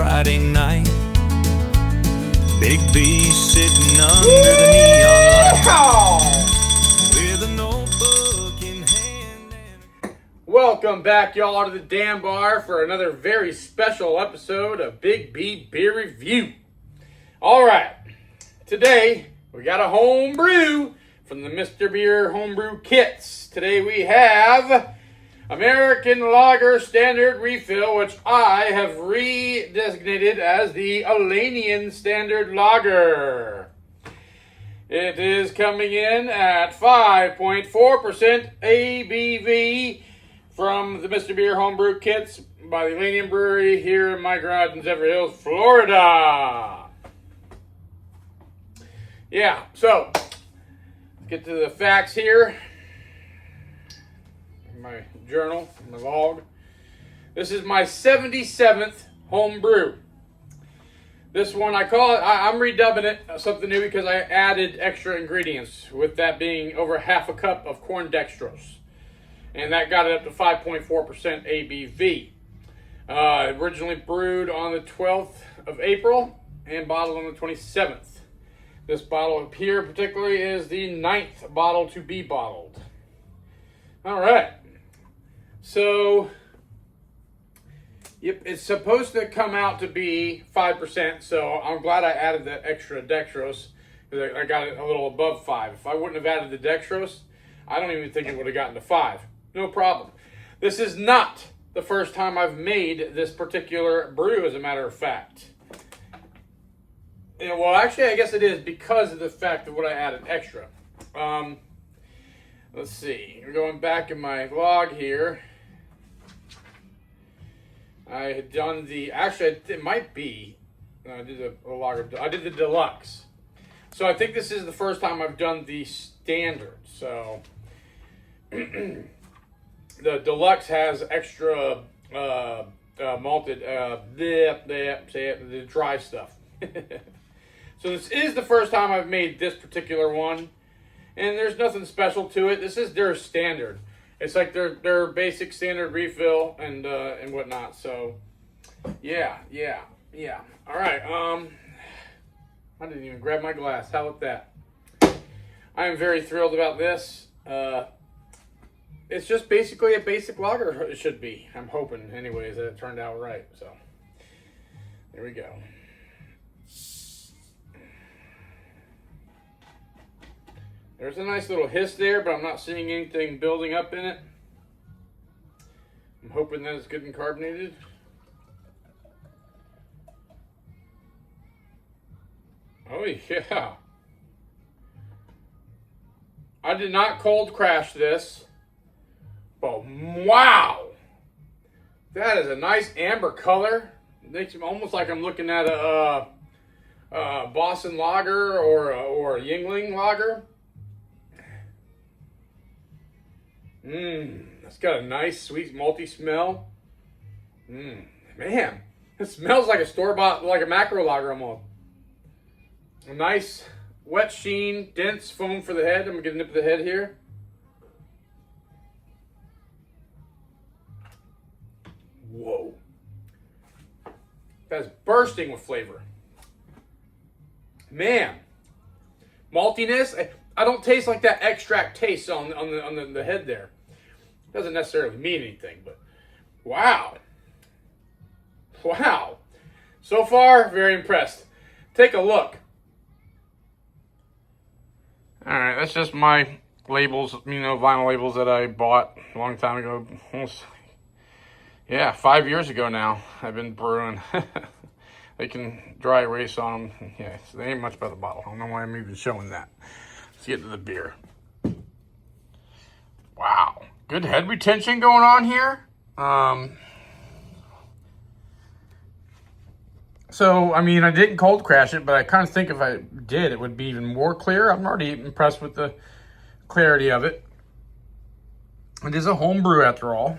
Friday night. Big B sitting under the neon light with a notebook in hand. Welcome back, y'all, to the Dan Bar for another very special episode of Big B Beer Review. All right, today we got a homebrew from the MrBeer homebrew kits. Today we have American Lager Standard Refill, which I have redesignated as the Alanean Standard Lager. It is coming in at 5.4% ABV from the MrBeer homebrew kits by the Alanean Brewery here in my garage in Zephyr Hills, Florida. Yeah, so let's get to the facts here. My journal, my log. This is my 77th home brew. This one I'm redubbing it something new because I added extra ingredients, with that being over half a cup of corn dextrose. And that got it up to 5.4% ABV. Originally brewed on the 12th of April and bottled on the 27th. This bottle up here particularly is the 9th bottle to be bottled. All right. So, yep, it's supposed to come out to be 5%, so I'm glad I added that extra dextrose, because I got it a little above 5. If I wouldn't have added the dextrose, I don't even think it would have gotten to 5. No problem. This is not the first time I've made this particular brew, as a matter of fact. Yeah, well, actually, I guess it is because of the fact of what I added extra. Let's see. We're going back in my log here. I had done it might be, I did a lager, I did the deluxe. So I think this is the first time I've done the standard. So the deluxe has extra malted, the dry stuff. So this is the first time I've made this particular one. And there's nothing special to it. This is their standard. It's like their basic standard refill and whatnot. So, yeah. All right. I didn't even grab my glass. How about that? I am very thrilled about this. It's just basically a basic lager. It should be. I'm hoping, anyways, that it turned out right. So, there we go. There's a nice little hiss there, but I'm not seeing anything building up in it. I'm hoping that it's good and carbonated. Oh yeah. I did not cold crash this, but wow. That is a nice amber color. It makes it almost like I'm looking at a Boston lager or a Yuengling lager. It's got a nice, sweet, malty smell. Man, it smells like a store-bought, like a macro lager almost. A nice, wet sheen, dense foam for the head. I'm going to get a nip of the head here. Whoa. That's bursting with flavor. Man. Maltiness. I don't taste like that extract taste on the head there. Doesn't necessarily mean anything, but wow. Wow. So far, very impressed. Take a look. All right, that's just my labels, vinyl labels that I bought a long time ago. Almost, 5 years ago now, I've been brewing. They can dry erase on them. Yeah, so they ain't much about the bottle. I don't know why I'm even showing that. Let's get to the beer. Wow. Good head retention going on here. So, I didn't cold crash it, but I kind of think if I did, it would be even more clear. I'm already impressed with the clarity of it. It is a home brew after all.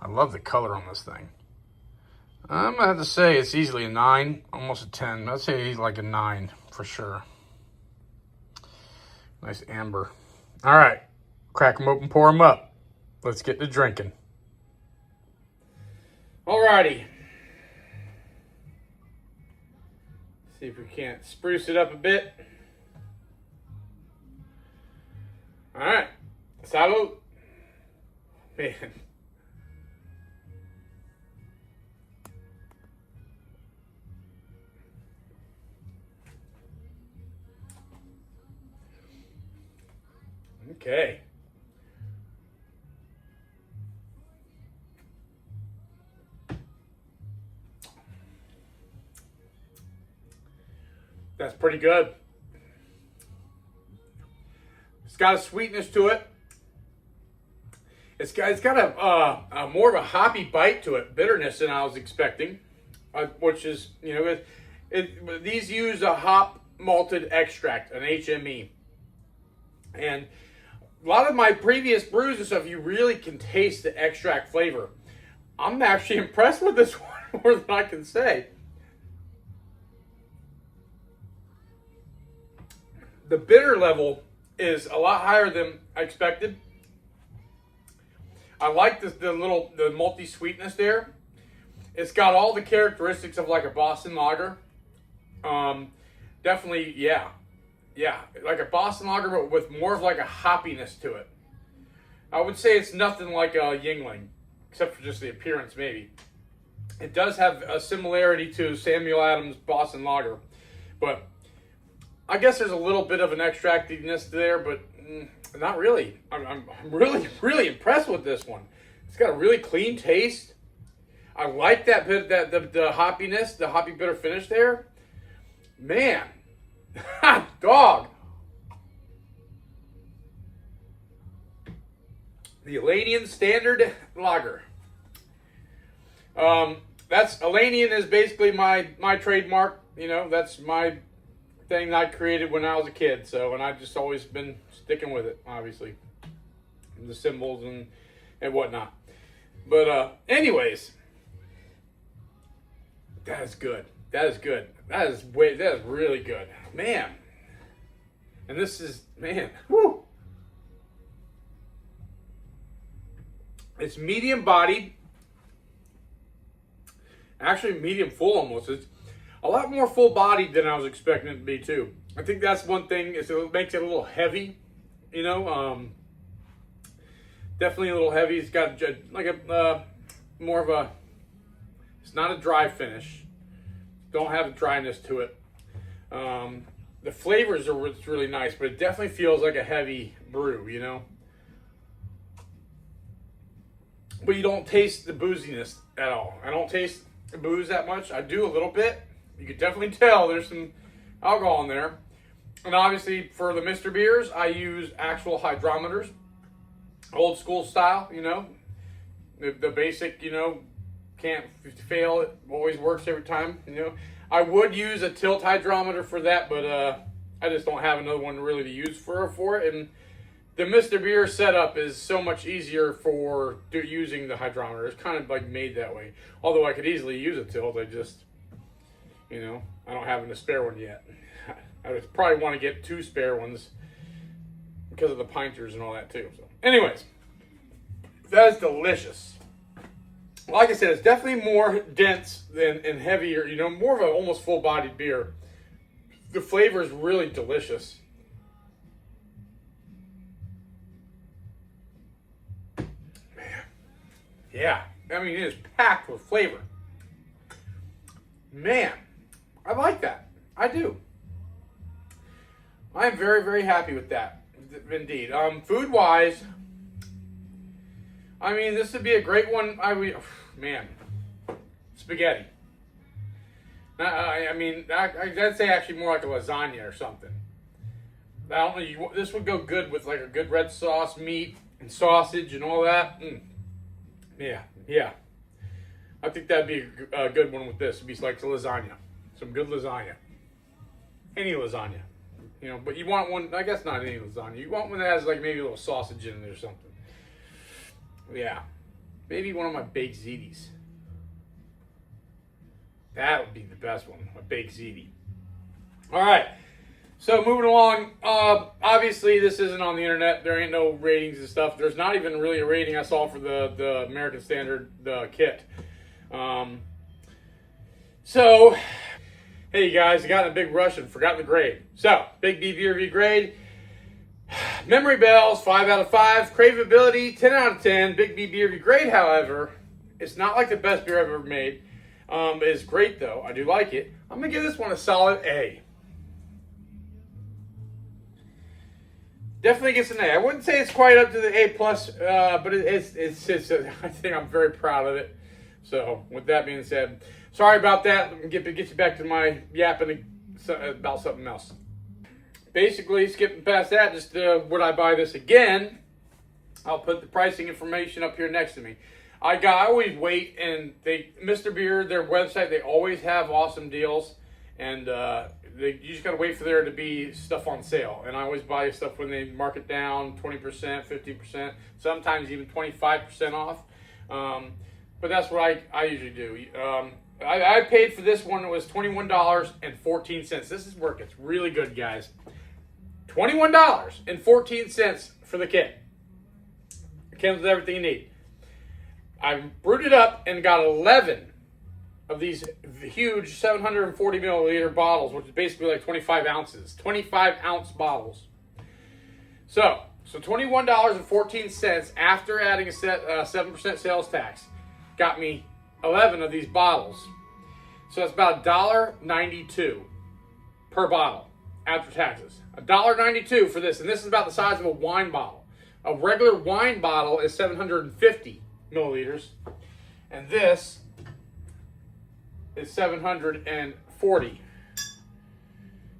I love the color on this thing. I'm going to have to say it's easily a 9, almost a 10. I'd say like a 9 for sure. Nice amber. All right. Crack them open, pour them up. Let's get to drinking. Alrighty. See if we can't spruce it up a bit. All right, salud. Man. Okay. That's pretty good. It's got a sweetness to it. It's got a more of a hoppy bite to it, bitterness than I was expecting, which is, you know, these use a hop malted extract, an HME, and a lot of my previous brews and stuff, you really can taste the extract flavor. I'm actually impressed with this one more than I can say. The bitter level is a lot higher than I expected. I like the malty sweetness there. It's got all the characteristics of like a Boston lager. Definitely, yeah, like a Boston lager, but with more of like a hoppiness to it. I would say it's nothing like a Yingling, except for just the appearance, maybe. It does have a similarity to Samuel Adams Boston lager, but I guess there's a little bit of an extractiveness there, but not really. I'm really impressed with this one. It's got a really clean taste. I like that bit, the hoppiness, the hoppy bitter finish there. Man, dog. The Alanean Standard Lager. That's Alanean is basically my trademark. You know, that's my thing that I created when I was a kid. So, and I've just always been sticking with it, obviously, the symbols and whatnot. But anyways, that is good. That is good. That is really good, man. And this is, man, whoo. It's medium bodied, actually medium full almost. It's a lot more full bodied than I was expecting it to be too. I think that's one thing, is it makes it a little heavy, you know. Definitely a little heavy. It's got like a more of a, it's not a dry finish. Don't have a dryness to it. The flavors are what's really nice, but it definitely feels like a heavy brew, you know. But you don't taste the booziness at all. I don't taste the booze that much. I do a little bit. You can definitely tell there's some alcohol in there. And obviously for the MrBeers, I use actual hydrometers. Old school style, you know. The basic, you know, can't fail. It always works every time, you know. I would use a tilt hydrometer for that, but I just don't have another one really to use for it. And the MrBeer setup is so much easier for using the hydrometer. It's kind of like made that way. Although I could easily use a tilt, I just, you know, I don't have a spare one yet. I would probably want to get 2 spare ones because of the pinters and all that too. So, anyways, that is delicious. Like I said, it's definitely more dense and heavier, you know, more of an almost full-bodied beer. The flavor is really delicious. Man, yeah, I mean, it is packed with flavor. Man, I like that. I do. I am very, very happy with that, indeed. Food-wise, I mean, this would be a great one. Man, spaghetti. I mean, I'd say actually more like a lasagna or something. I don't know. This would go good with like a good red sauce, meat, and sausage and all that. Yeah. I think that'd be a good one with this. It'd be like the lasagna, some good lasagna. Any lasagna, you know. But you want one. I guess not any lasagna. You want one that has like maybe a little sausage in it or something. Yeah, maybe one of my baked ziti's. That would be the best one, a baked ziti. All right, so moving along. Obviously, this isn't on the internet. There ain't no ratings and stuff. There's not even really a rating I saw for the American Standard kit. So Hey guys, I got in a big rush and forgot the grade. So, Big B beer review grade. Memory bells, 5 out of 5. Craveability, 10 out of 10. Big B beer review grade, however, it's not like the best beer I've ever made. It's great though. I do like it. I'm gonna give this one a solid A. Definitely gets an A. I wouldn't say it's quite up to the A plus, but it's I think I'm very proud of it. So, with that being said, sorry about that. Let me get you back to my yapping about something else. Basically, skipping past that, just would I buy this again? I'll put the pricing information up here next to me. I always wait, and MrBeer, their website, they always have awesome deals, and you just gotta wait for there to be stuff on sale. And I always buy stuff when they mark it down 20%, 50%, sometimes even 25% off. But that's what I usually do. I paid for this one. It was $21.14. This is where it gets really good, guys. $21.14 for the kit. It comes with everything you need. I brewed it up and got 11 of these huge 740 milliliter bottles, which is basically like 25 ounces. 25 ounce bottles. So $21.14 after adding a 7% sales tax. Got me 11 of these bottles. So that's about $1.92 per bottle after taxes. $1.92 for this. And this is about the size of a wine bottle. A regular wine bottle is 750 milliliters. And this is 740.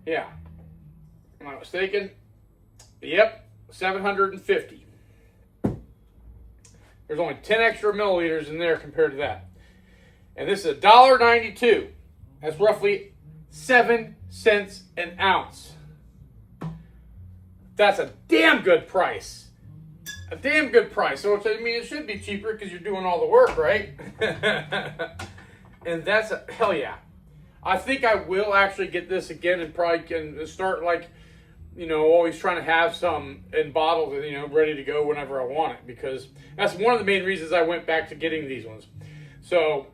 Yeah. Am I mistaken? Yep. 750. There's only 10 extra milliliters in there compared to that. And this is $1.92. That's roughly 7 cents an ounce. That's a damn good price. A damn good price. So, I mean, it should be cheaper because you're doing all the work, right? And that's hell yeah. I think I will actually get this again and probably can start like, always trying to have some in bottles, ready to go whenever I want it, because that's one of the main reasons I went back to getting these ones. So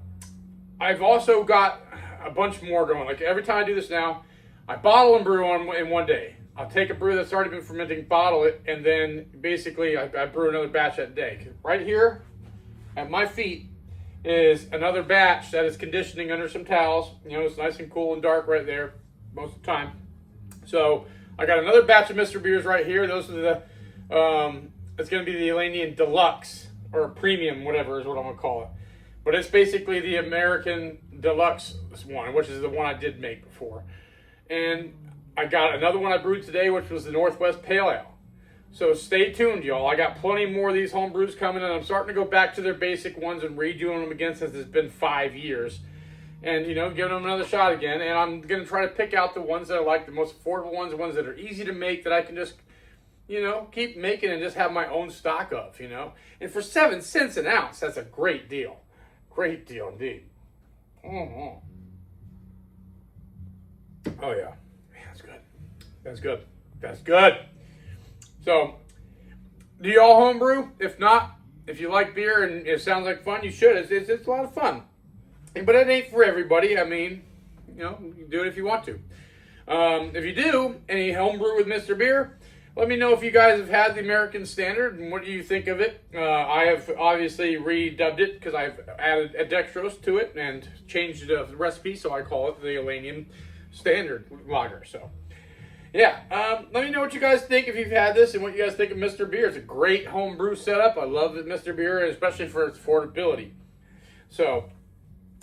I've also got a bunch more going. Like every time I do this now, I bottle and brew in one day. I'll take a brew that's already been fermenting, bottle it, and then basically I brew another batch that day. Right here at my feet is another batch that is conditioning under some towels. It's nice and cool and dark right there most of the time. So I got another batch of MrBeers right here. Those are it's going to be the Alanean Deluxe, or Premium, whatever is what I'm going to call it. But it's basically the American Deluxe one, which is the one I did make before. And I got another one I brewed today, which was the Northwest Pale Ale. So stay tuned, y'all. I got plenty more of these home brews coming, and I'm starting to go back to their basic ones and redoing them again since it's been 5 years. And, giving them another shot again. And I'm going to try to pick out the ones that I like, the most affordable ones, the ones that are easy to make, that I can just, keep making and just have my own stock of, And for 7 cents an ounce, that's a great deal. Great deal indeed. Mm-hmm. Oh, yeah. Man, that's good. That's good. That's good. So, do y'all homebrew? If not, if you like beer and it sounds like fun, you should. It's a lot of fun. But it ain't for everybody. I mean, you can do it if you want to. If you do, any homebrew with MrBeer, let me know if you guys have had the American Standard and what do you think of it. I have obviously redubbed it because I've added a dextrose to it and changed the recipe, so I call it the Alanean Standard Lager. So, yeah, let me know what you guys think if you've had this and what you guys think of MrBeer. It's a great homebrew setup. I love the MrBeer, especially for its affordability. So,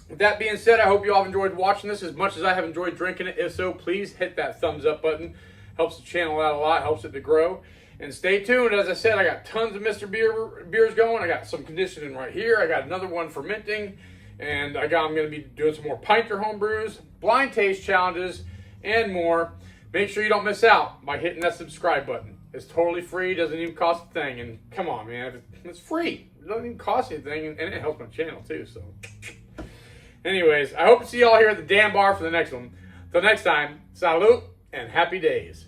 with that being said, I hope you all have enjoyed watching this as much as I have enjoyed drinking it. If so, please hit that thumbs up button. Helps the channel out a lot, helps it to grow. And stay tuned. As I said, I got tons of MrBeer beers going. I got some conditioning right here. I got another one fermenting. And I'm going to be doing some more pinter home brews, blind taste challenges, and more. Make sure you don't miss out by hitting that subscribe button. It's totally free. Doesn't even cost a thing. And come on, man. It's free. It doesn't even cost anything. And it helps my channel, too. So, anyways, I hope to see y'all here at the damn bar for the next one. Till next time, salute and happy days.